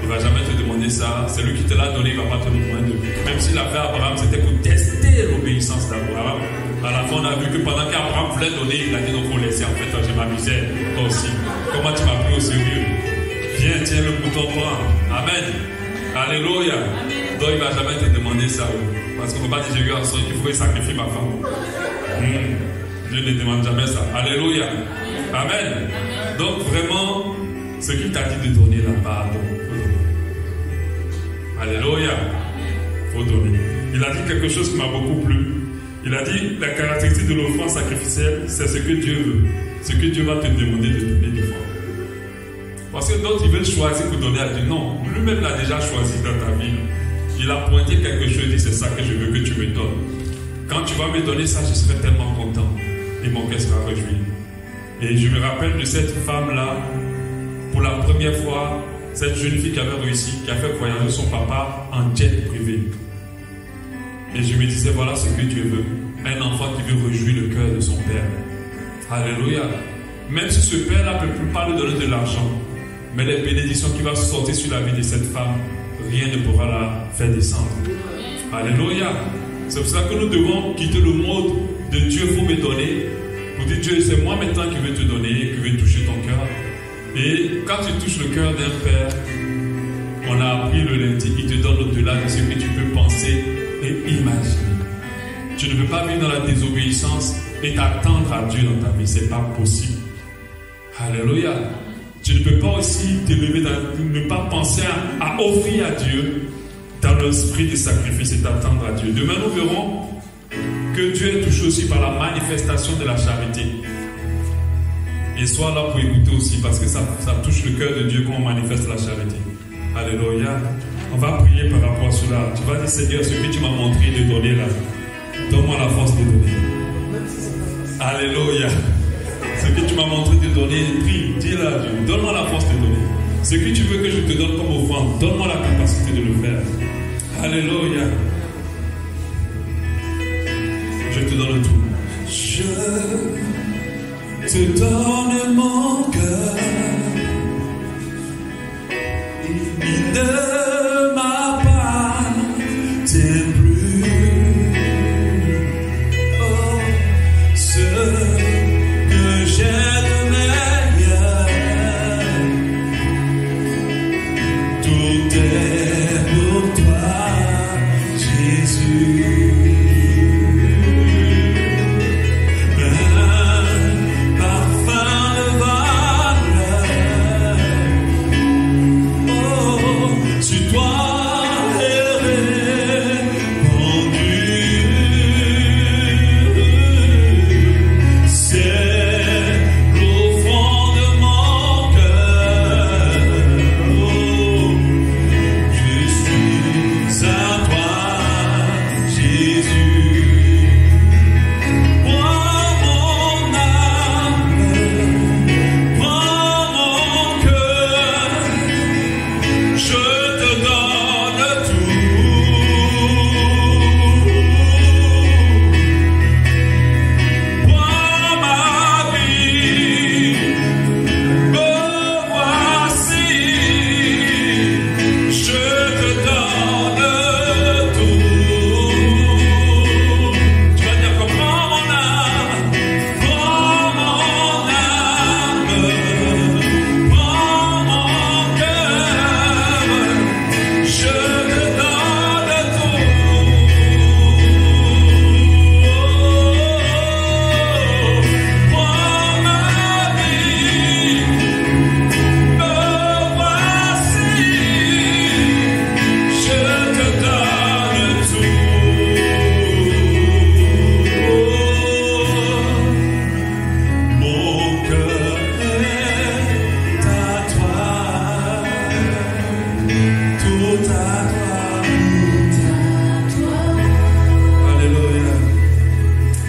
Il ne va jamais te demander ça. C'est lui qui te l'a donné, il ne va pas te demander. Même s'il a fait Abraham, c'était pour tester l'obéissance d'Abraham. À la fin, on a vu que pendant qu'Abraham voulait donner, il a dit donc, faut laisser. En fait, j'ai ma misère, toi aussi. Comment tu m'as pris au sérieux? Viens, tiens le bouton, prends. Amen. Alléluia. Donc, il ne va jamais te demander ça. Parce qu'on ne peut pas dire, j'ai eu un son qu'il faut sacrifier ma femme. Dieu ne demande jamais ça. Alléluia. Amen. Donc, vraiment, ce qu'il t'a dit de donner là-bas, donc, alléluia. Il faut donner. Il a dit quelque chose qui m'a beaucoup plu. Il a dit la caractéristique de l'offrande sacrificielle, c'est ce que Dieu veut. Ce que Dieu va te demander de donner des fois. Parce que d'autres, ils veulent choisir pour donner à Dieu. Non, lui-même l'a déjà choisi dans ta vie. Il a pointé quelque chose et dit c'est ça que je veux que tu me donnes. Quand tu vas me donner ça, je serai tellement content. Et mon cœur sera réjoui. Et je me rappelle de cette femme-là, pour la première fois, cette jeune fille qui avait réussi, qui a fait voyager son papa en jet privé. Et je me disais, voilà ce que Dieu veut. Un enfant qui veut réjouir le cœur de son père. Alléluia. Même si ce père-là ne peut pas lui donner de l'argent, mais les bénédictions qui vont sortir sur la vie de cette femme, rien ne pourra la faire descendre. Alléluia. C'est pour ça que nous devons quitter le mode de Dieu faut me donner. Pour dire Dieu, c'est moi maintenant qui vais te donner, qui vais toucher ton cœur. Et quand tu touches le cœur d'un père, on a appris le lundi, il te donne au-delà de ce que tu peux penser et imaginer. Tu ne peux pas vivre dans la désobéissance et t'attendre à Dieu dans ta vie, c'est pas possible. Alléluia. Tu ne peux pas aussi te lever, ne pas penser à offrir à Dieu dans l'esprit du sacrifice et t'attendre à Dieu. Demain nous verrons que Dieu est touché aussi par la manifestation de la charité. Et sois là pour écouter aussi, parce que ça touche le cœur de Dieu quand on manifeste la charité. Alléluia. On va prier par rapport à cela. Tu vas dire, Seigneur, ce que tu m'as montré de donner là, donne-moi la force de donner. Alléluia. Ce que tu m'as montré de donner, prie, dis-le à Dieu, donne-moi la force de donner. Ce que tu veux que je te donne comme offrande, donne-moi la capacité de le faire. Alléluia. Je te donne tout. Je te donne mon cœur. Il ne m'appartient plus. Oh, ce que j'ai de meilleur, tout est pour toi, Jésus.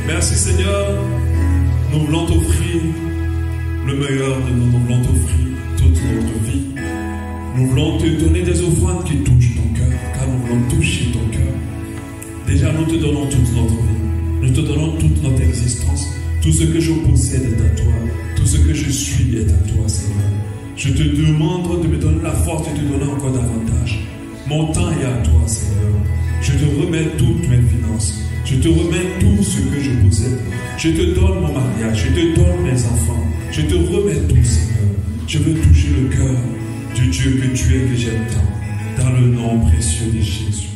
Merci Seigneur, nous voulons t'offrir le meilleur de nous, nous voulons t'offrir toute notre vie. Nous voulons te donner des offrandes qui touchent ton cœur, car nous voulons toucher ton cœur. Déjà, nous te donnons toute notre vie, nous te donnons toute notre existence. Tout ce que je possède est à toi, tout ce que je suis est à toi, Seigneur. Je te demande de me donner la force de te donner encore davantage. Mon temps est à toi, Seigneur. Je te remets toutes mes finances. Je te remets tout ce que je possède. Je te donne mon mariage. Je te donne mes enfants. Je te remets tout, Seigneur. Je veux toucher le cœur du Dieu que tu es, que j'aime tant. Dans le nom précieux de Jésus.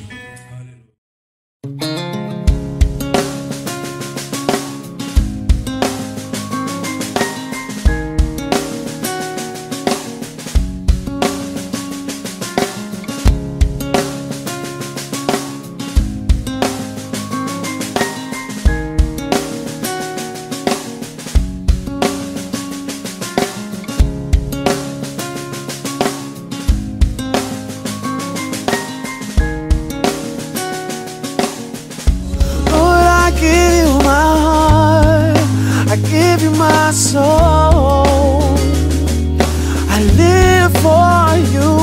My soul, I live for you